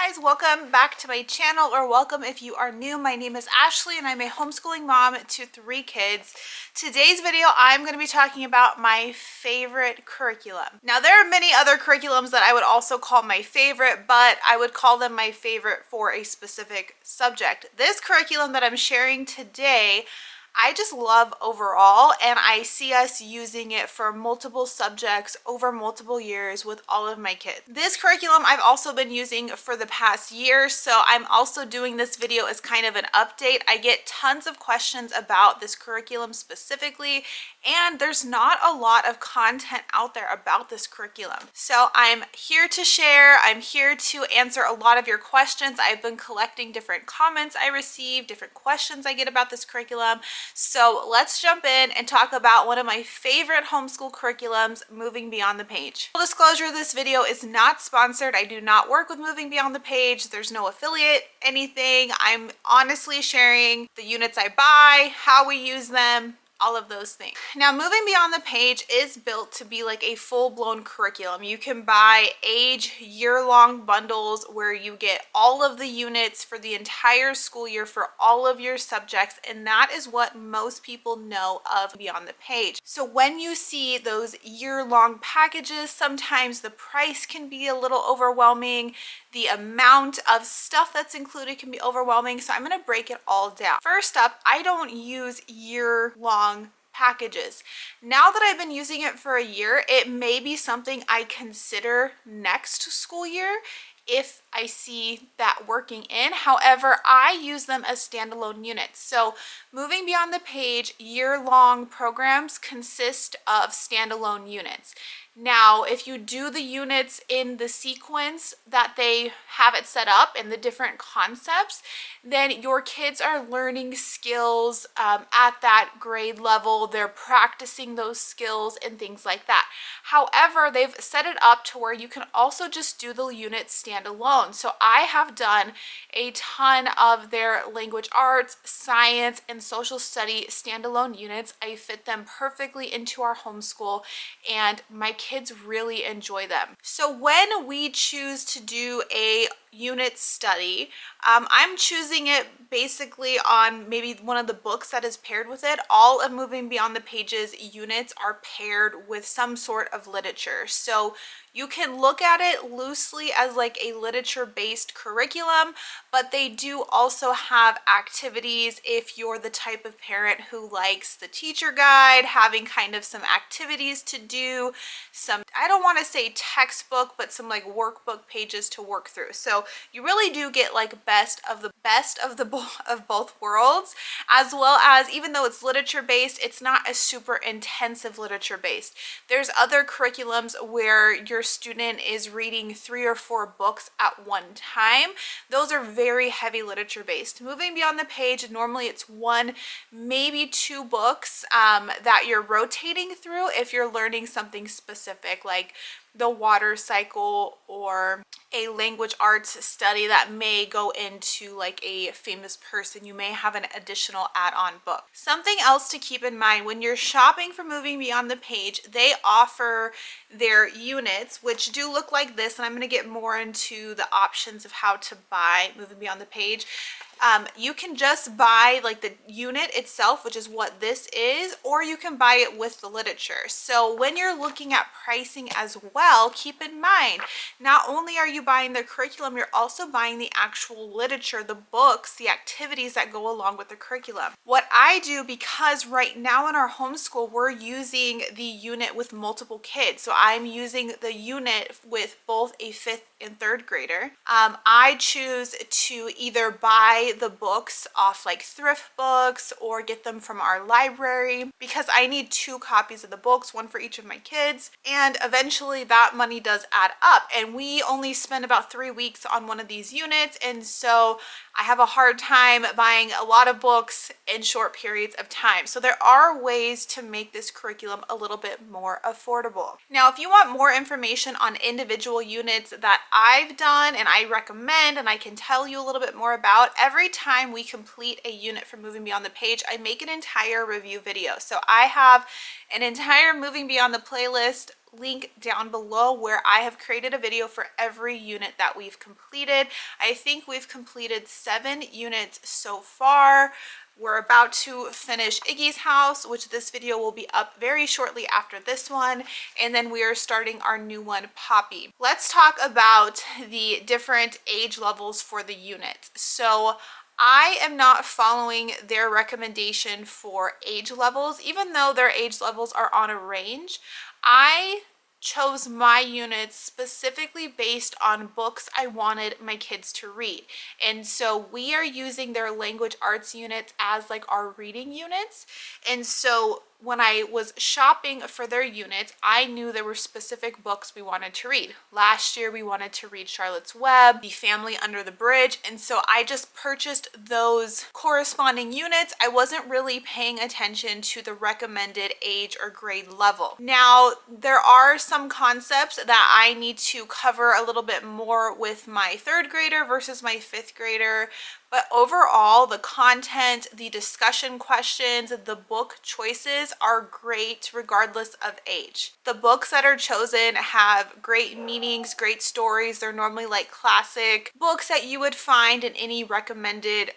guys, welcome back to my channel, or welcome if you are new. My name is Ashley and I'm a homeschooling mom to 3 kids. Today's video I'm going to be talking about my favorite curriculum. Now there are many other curriculums that I would also call my favorite, but I would call them my favorite for a specific subject. This curriculum that I'm sharing today I just love overall, and I see us using it for multiple subjects over multiple years with all of my kids. This curriculum I've also been using for the past year, so I'm also doing this video as kind of an update. I get tons of questions about this curriculum specifically, and there's not a lot of content out there about this curriculum. So I'm here to share, I'm here to answer a lot of your questions. I've been collecting different comments I receive, different questions I get about this curriculum. So let's jump in and talk about one of my favorite homeschool curriculums, Moving Beyond the Page. Full disclosure, this video is not sponsored. I do not work with Moving Beyond the Page. There's no affiliate, anything. I'm honestly sharing the units I buy, how we use them, all of those things. Now, Moving Beyond the Page is built to be like a full-blown curriculum. You can buy year-long bundles where you get all of the units for the entire school year for all of your subjects, and that is what most people know of Beyond the Page. So when you see those year-long packages, sometimes the price can be a little overwhelming. The amount of stuff that's included can be overwhelming, so I'm going to break it all down. First up, I don't use year-long packages. Now that I've been using it for a year, it may be something I consider next school year if I see that working in. However, I use them as standalone units. So Moving Beyond the Page year-long programs consist of standalone units. Now, if you do the units in the sequence that they have it set up in the different concepts, then your kids are learning skills at that grade level. They're practicing those skills and things like that. However, they've set it up to where you can also just do the units standalone. So I have done a ton of their language arts, science, and social study standalone units. I fit them perfectly into our homeschool, and my kids really enjoy them. So when we choose to do a unit study, I'm choosing it basically on maybe one of the books that is paired with it. All of Moving Beyond the Pages units are paired with some sort of literature. So you can look at it loosely as like a literature-based curriculum, but they do also have activities if you're the type of parent who likes the teacher guide, having kind of some activities to do, some, I don't want to say textbook, but some like workbook pages to work through. So you really do get like best of both worlds, as well as, even though it's literature based, it's not a super intensive literature based. There's other curriculums where your student is reading 3 or 4 books at one time. Those are very heavy literature based. Moving Beyond the Page, normally it's 1, maybe 2 books that you're rotating through if you're learning something specific, like the water cycle or a language arts study that may go into like a famous person. You may have an additional add-on book. Something else to keep in mind when you're shopping for Moving Beyond the Page, they offer their units, which do look like this, and I'm going to get more into the options of how to buy Moving Beyond the Page. You can just buy like the unit itself, which is what this is, or you can buy it with the literature. So when you're looking at pricing as well, keep in mind, not only are you buying the curriculum, you're also buying the actual literature, the books, the activities that go along with the curriculum. What I do, because right now in our homeschool, we're using the unit with multiple kids. So I'm using the unit with both a 5th and 3rd grader. I choose to either buy the books off like thrift books or get them from our library, because I need 2 copies of the books, 1 for each of my kids, and eventually that money does add up, and we only spend about 3 weeks on one of these units, and so I have a hard time buying a lot of books in short periods of time. So there are ways to make this curriculum a little bit more affordable. Now, if you want more information on individual units that I've done and I recommend and I can tell you a little bit more about, every time we complete a unit from Moving Beyond the Page, I make an entire review video. So I have an entire Moving Beyond the playlist link down below where I have created a video for every unit that we've completed. I think we've completed 7 units so far. We're about to finish Iggy's house, which this video will be up very shortly after this one. And then we are starting our new one, Poppy. Let's talk about the different age levels for the units. So I am not following their recommendation for age levels, even though their age levels are on a range. I chose my units specifically based on books I wanted my kids to read. And so we are using their language arts units as like our reading units. And so when I was shopping for their units, I knew there were specific books we wanted to read. Last year, we wanted to read Charlotte's Web, The Family Under the Bridge, and so I just purchased those corresponding units. I wasn't really paying attention to the recommended age or grade level. Now, there are some concepts that I need to cover a little bit more with my 3rd grader versus my 5th grader. But overall, the content, the discussion questions, the book choices are great regardless of age. The books that are chosen have great meanings, great stories. They're normally like classic books that you would find in any recommended,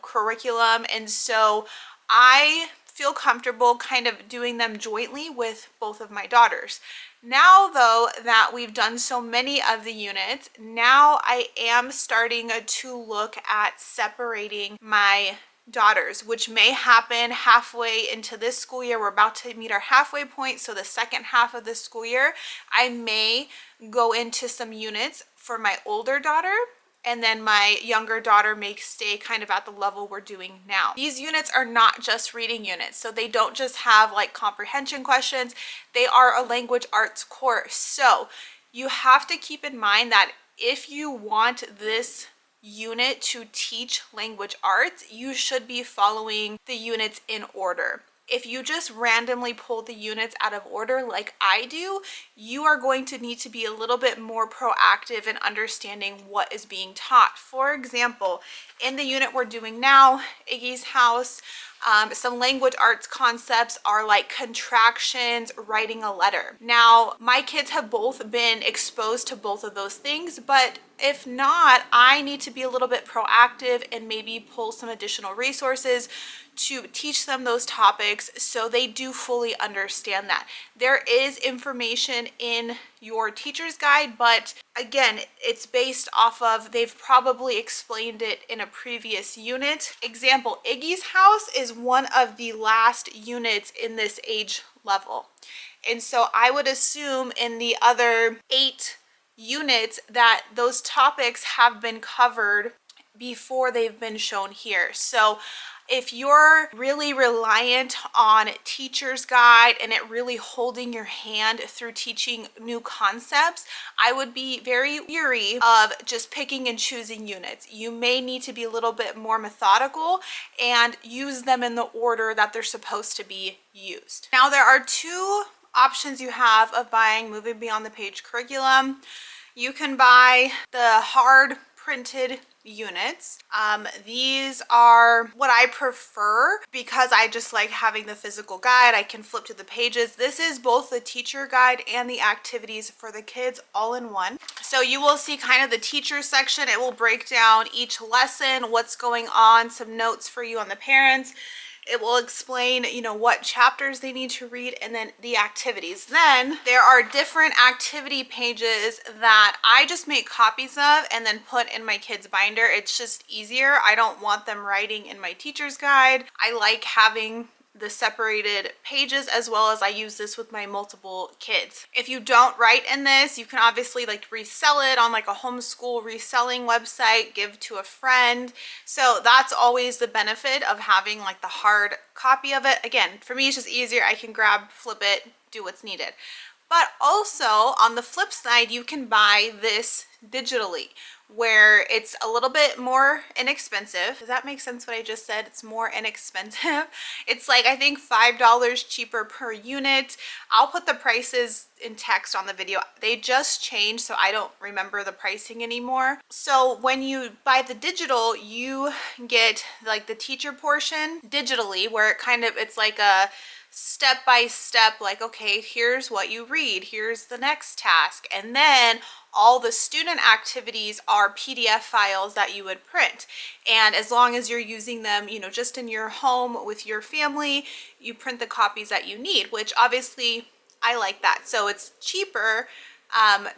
curriculum. And so I feel comfortable kind of doing them jointly with both of my daughters. Now, though, that we've done so many of the units, now I am starting to look at separating my daughters, which may happen halfway into this school year. We're about to meet our halfway point, so the second half of this school year, I may go into some units for my older daughter, and then my younger daughter may stay kind of at the level we're doing now. These units are not just reading units, so they don't just have like comprehension questions. They are a language arts course. So you have to keep in mind that if you want this unit to teach language arts, you should be following the units in order. If you just randomly pull the units out of order like I do, you are going to need to be a little bit more proactive in understanding what is being taught. For example, in the unit we're doing now, Iggy's house, some language arts concepts are like contractions, writing a letter. Now, my kids have both been exposed to both of those things, but if not, I need to be a little bit proactive and maybe pull some additional resources to teach them those topics so they do fully understand that. There is information in your teacher's guide, but again, it's based off of, they've probably explained it in a previous unit. Example, Iggy's house is one of the last units in this age level. And so I would assume in the other 8 units that those topics have been covered before they've been shown here. So if you're really reliant on teacher's guide and it really holding your hand through teaching new concepts, I would be very weary of just picking and choosing units. You may need to be a little bit more methodical and use them in the order that they're supposed to be used. Now, there are 2 options you have of buying Moving Beyond the Page curriculum. You can buy the hard printed units. These are what I prefer because I just like having the physical guide. I can flip to the pages. This is both the teacher guide and the activities for the kids all in one. So you will see kind of the teacher section. It will break down each lesson, what's going on, some notes for you on the parents. It will explain, what chapters they need to read, and then the activities. Then there are different activity pages that I just make copies of and then put in my kids' binder. It's just easier. I don't want them writing in my teacher's guide. I like having the separated pages, as well as I use this with my multiple kids. If you don't write in this, you can obviously like resell it on like a homeschool reselling website, give to a friend. So that's always the benefit of having like the hard copy of it. Again, for me, it's just easier. I can grab, flip it, do what's needed. But also on the flip side, you can buy this digitally, where it's a little bit more inexpensive. Does that make sense what I just said? It's more inexpensive. It's like, I think $5 cheaper per unit. I'll put the prices in text on the video. They just changed, so I don't remember the pricing anymore. So when you buy the digital, you get like the teacher portion digitally, where it's like a step by step, like, okay, here's what you read, here's the next task, and then all the student activities are PDF files that you would print. And as long as you're using them, you know, just in your home with your family, you print the copies that you need, which obviously I like that. So it's cheaper,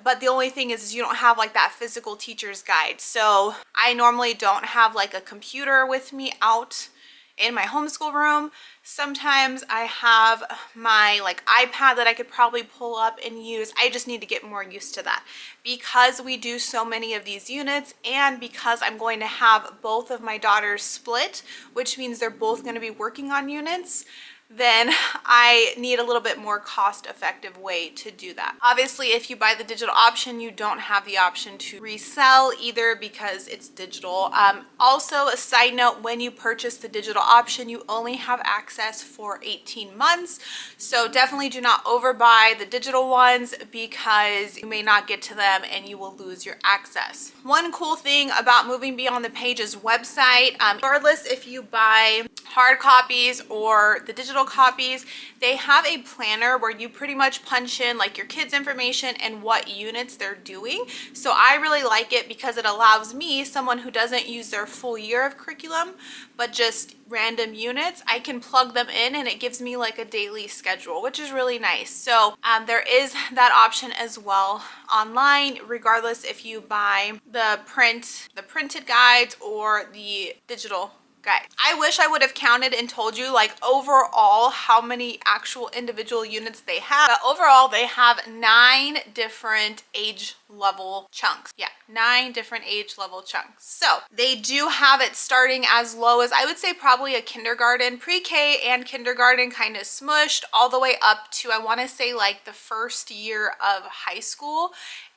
but the only thing is you don't have like that physical teacher's guide. So I normally don't have like a computer with me out in my homeschool room. Sometimes I have my like iPad that I could probably pull up and use. I just need to get more used to that because we do so many of these units, and because I'm going to have both of my daughters split, which means they're both going to be working on units. Then I need a little bit more cost-effective way to do that. Obviously, if you buy the digital option, you don't have the option to resell either because it's digital. Also, a side note, when you purchase the digital option, you only have access for 18 months. So definitely do not overbuy the digital ones because you may not get to them and you will lose your access. One cool thing about Moving Beyond the Pages website, regardless if you buy hard copies or the digital copies, they have a planner where you pretty much punch in like your kids' information and what units they're doing. So I really like it because it allows me, someone who doesn't use their full year of curriculum, but just random units, I can plug them in and it gives me like a daily schedule, which is really nice. So there is that option as well online, regardless if you buy the printed guides or the digital guide. I wish I would have counted and told you like overall how many actual individual units they have, but overall they have 9 different age level chunks. Yeah, 9 different age level chunks. So they do have it starting as low as, I would say, probably a kindergarten, pre-K and kindergarten kind of smushed, all the way up to, I want to say, like the first year of high school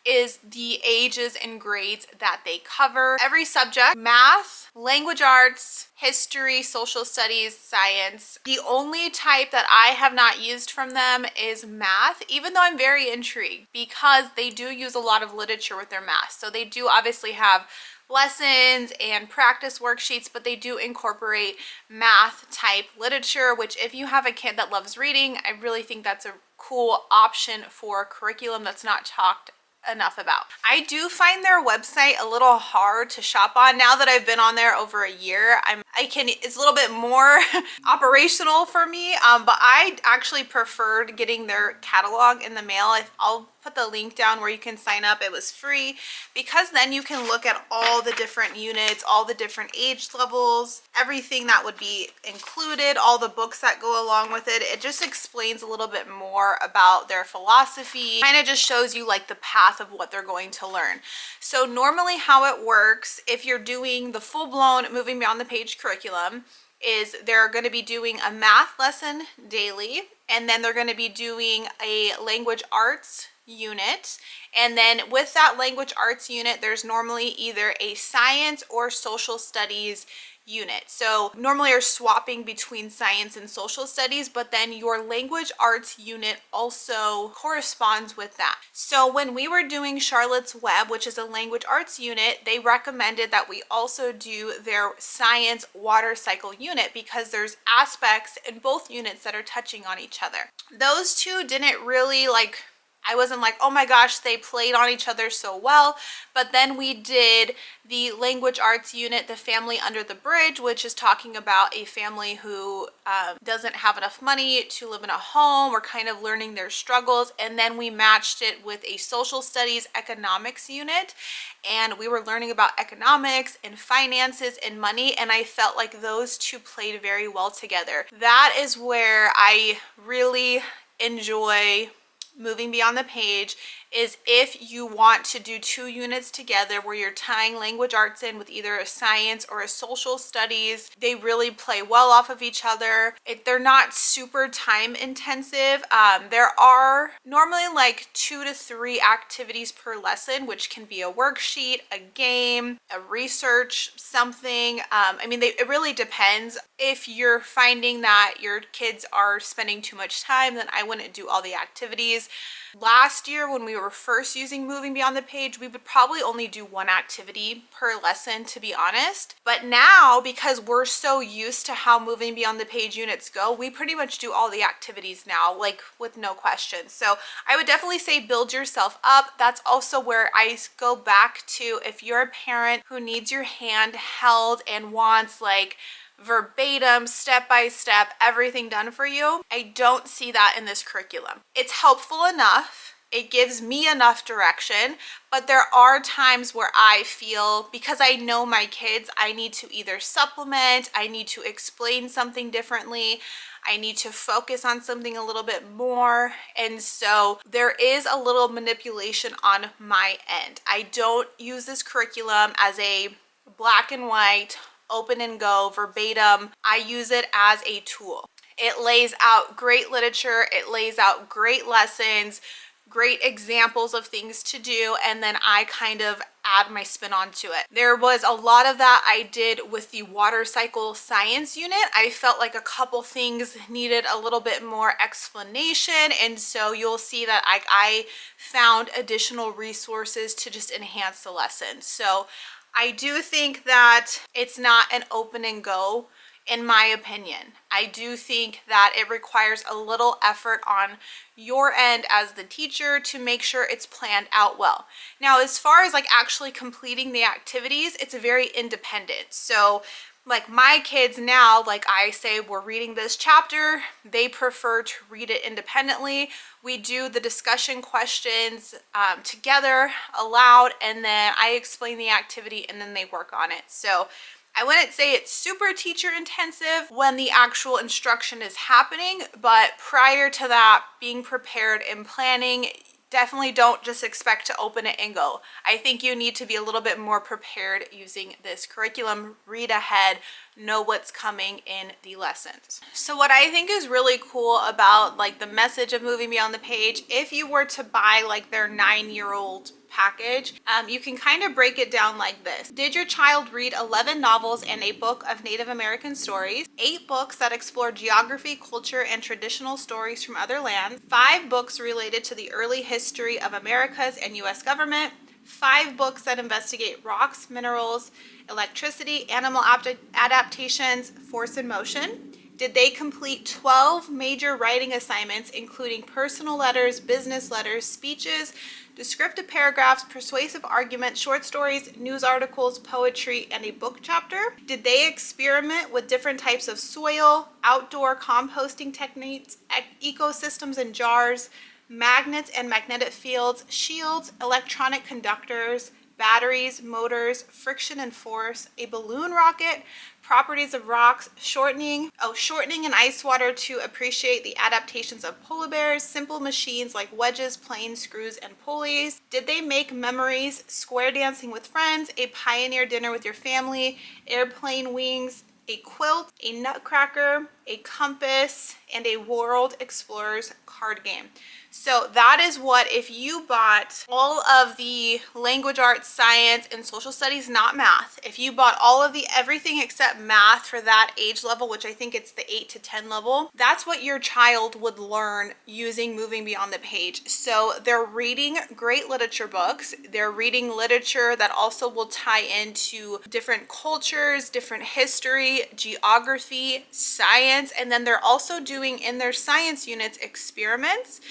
is the ages and grades that they cover. Every subject: math, language arts, history, social studies, science. The only type that I have not used from them is math, even though I'm very intrigued because they do use a lot of literature with their math. So they do obviously have lessons and practice worksheets, but they do incorporate math type literature, which if you have a kid that loves reading, I really think that's a cool option for a curriculum that's not talked enough about. I do find their website a little hard to shop on. Now that I've been on there over a year, it's a little bit more operational for me, but I actually preferred getting their catalog in the mail. I'll put the link down where you can sign up. It was free because then you can look at all the different units, all the different age levels, everything that would be included, all the books that go along with it. It just explains a little bit more about their philosophy, kind of just shows you like the path of what they're going to learn. So normally how it works, if you're doing the full-blown Moving Beyond the Page curriculum, is they're going to be doing a math lesson daily, and then they're going to be doing a language arts unit, and then with that language arts unit there's normally either a science or social studies unit. So normally you're swapping between science and social studies, but then your language arts unit also corresponds with that. So when we were doing Charlotte's Web, which is a language arts unit, they recommended that we also do their science water cycle unit because there's aspects in both units that are touching on each other. Those two didn't really like, I wasn't like, oh my gosh, they played on each other so well. But then we did the language arts unit, The Family Under the Bridge, which is talking about a family who doesn't have enough money to live in a home. We're kind of learning their struggles. And then we matched it with a social studies economics unit. And we were learning about economics and finances and money. And I felt like those two played very well together. That is where I really enjoy Moving Beyond the Page, is if you want to do 2 units together where you're tying language arts in with either a science or a social studies. They really play well off of each other. They're not super time intensive. There are normally like 2 to 3 activities per lesson, which can be a worksheet, a game, a research something. I mean, it really depends. If you're finding that your kids are spending too much time, then I wouldn't do all the activities. Last year when we were first using Moving Beyond the Page, we would probably only do one activity per lesson, to be honest. But now, because we're so used to how Moving Beyond the Page units go, we pretty much do all the activities now, like with no questions. So I would definitely say build yourself up. That's also where I go back to, if you're a parent who needs your hand held and wants like verbatim, step by step, everything done for you, I don't see that in this curriculum. It's helpful enough. It gives me enough direction, but there are times where I feel, because I know my kids, I need to either supplement, I need to explain something differently, I need to focus on something a little bit more. And so there is a little manipulation on my end. I don't use this curriculum as a black and white, open and go, verbatim. I use it as a tool. It lays out great literature, it lays out great lessons, great examples of things to do, and then I kind of add my spin onto it. There was a lot of that I did with the water cycle science unit. I felt like a couple things needed a little bit more explanation, and so you'll see that I found additional resources to just enhance the lesson. So I do think that it's not an open and go, in my opinion. I do think that it requires a little effort on your end as the teacher to make sure it's planned out well. Now, as far as like actually completing the activities, it's very independent. So like my kids now, like I say, we're reading this chapter, they prefer to read it independently. We do the discussion questions together aloud, and then I explain the activity and then they work on it. So I wouldn't say it's super teacher intensive when the actual instruction is happening, but prior to that, being prepared and planning, definitely don't just expect to open it and go. I think you need to be a little bit more prepared using this curriculum, read ahead, know what's coming in the lessons. So what I think is really cool about like the message of Moving Beyond the Page, if you were to buy like their 9-year-old package, you can kind of break it down like this. Did your child read 11 novels and a book of Native American stories, 8 books that explore geography, culture, and traditional stories from other lands, 5 books related to the early history of Americas and U.S. government, 5 books that investigate rocks, minerals, electricity, animal adaptations, force and motion? Did they complete 12 major writing assignments, including personal letters, business letters, speeches, descriptive paragraphs, persuasive arguments, short stories, news articles, poetry, and a book chapter? Did they experiment with different types of soil, outdoor composting techniques, ecosystems in jars, magnets and magnetic fields, shields, electronic conductors, batteries, motors, friction and force, a balloon rocket, properties of rocks, shortening in ice water to appreciate the adaptations of polar bears, simple machines like wedges, planes, screws, and pulleys? Did they make memories, square dancing with friends, a pioneer dinner with your family, airplane wings, a quilt, a nutcracker, a compass, and a World Explorers card game? So that is what, if you bought all of the language arts, science, and social studies, not math, if you bought all of the everything except math for that age level, which I think it's the 8 to 10 level, that's what your child would learn using Moving Beyond the Page. So they're reading great literature books. They're reading literature that also will tie into different cultures, different history, geography, science, and then they're also doing in their science units experiments.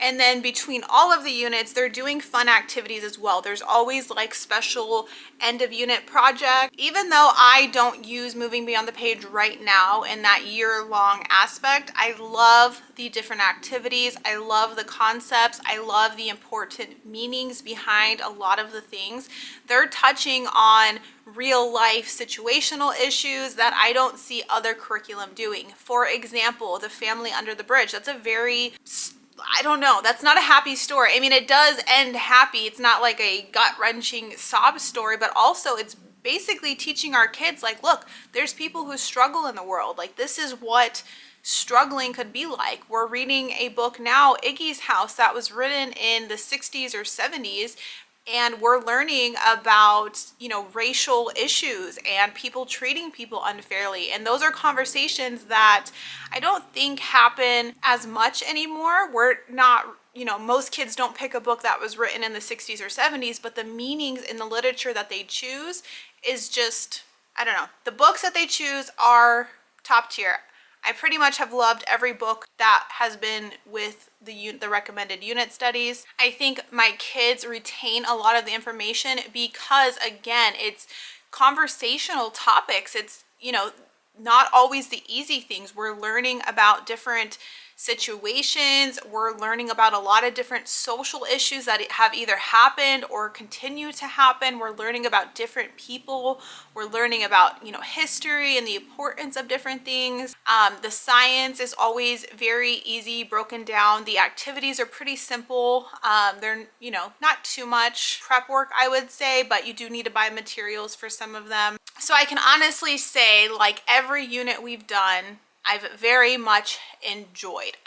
And then between all of the units, they're doing fun activities as well. There's always like special end of unit project. Even though I don't use Moving Beyond the Page right now in that year-long aspect, I love the different activities. I love the concepts. I love the important meanings behind a lot of the things. They're touching on real life situational issues that I don't see other curriculum doing. For example, the family under the bridge. That's a very, I don't know, that's not a happy story. I mean, it does end happy. It's not like a gut-wrenching sob story, but also it's basically teaching our kids, like, look, there's people who struggle in the world. Like, this is what struggling could be like. We're reading a book now, Iggy's House, that was written in the 60s or 70s. And we're learning about, you know, racial issues and people treating people unfairly. And those are conversations that I don't think happen as much anymore. We're not you know, most kids don't pick a book that was written in the 60s or 70s, but the meanings in the literature that they choose is just, I don't know. The books that they choose are top tier. I pretty much have loved every book that has been with the recommended unit studies. I think my kids retain a lot of the information because, again, it's conversational topics. It's, you know, not always the easy things. We're learning about different situations. We're learning about a lot of different social issues that have either happened or continue to happen. We're learning about different people. We're learning about, you know, history and the importance of different things. The science is always very easy, broken down. The activities are pretty simple. They're, you know, not too much prep work, I would say, but you do need to buy materials for some of them. So I can honestly say, like, every unit we've done, I've very much enjoyed.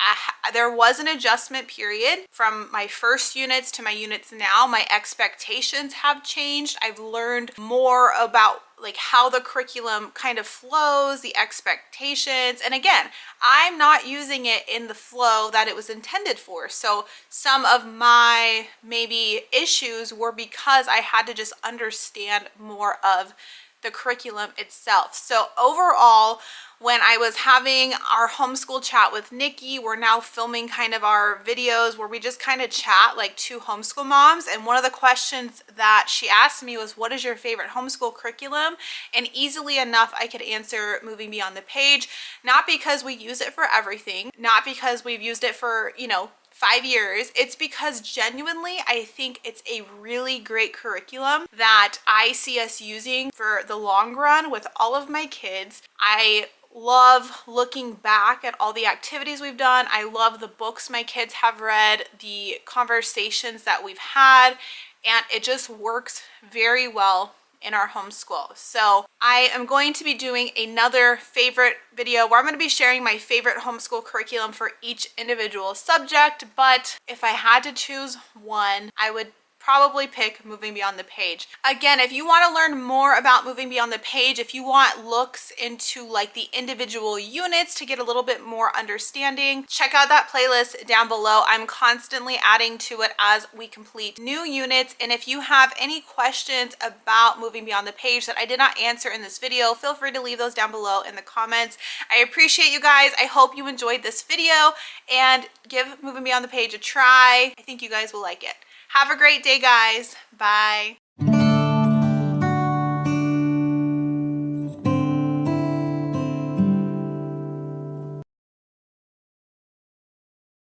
There was an adjustment period from my first units to my units now. My expectations have changed. I've learned more about like how the curriculum kind of flows, the expectations. And again, I'm not using it in the flow that it was intended for. So some of my maybe issues were because I had to just understand more of the curriculum itself. So overall, when I was having our homeschool chat with Nikki, we're now filming kind of our videos where we just kind of chat like two homeschool moms. And one of the questions that she asked me was, what is your favorite homeschool curriculum? And easily enough, I could answer Moving Beyond the Page, not because we use it for everything, not because we've used it for, you know, 5 years. It's because genuinely I think it's a really great curriculum that I see us using for the long run with all of my kids. I love looking back at all the activities we've done. I love the books my kids have read, the conversations that we've had, and it just works very well in our homeschool. So I am going to be doing another favorite video where I'm going to be sharing my favorite homeschool curriculum for each individual subject. But if I had to choose one, I would probably pick Moving Beyond the Page. Again, if you want to learn more about Moving Beyond the Page, if you want looks into like the individual units to get a little bit more understanding, check out that playlist down below. I'm constantly adding to it as we complete new units. And if you have any questions about Moving Beyond the Page that I did not answer in this video, feel free to leave those down below in the comments. I appreciate you guys. I hope you enjoyed this video and give Moving Beyond the Page a try. I think you guys will like it. Have a great day, guys. Bye.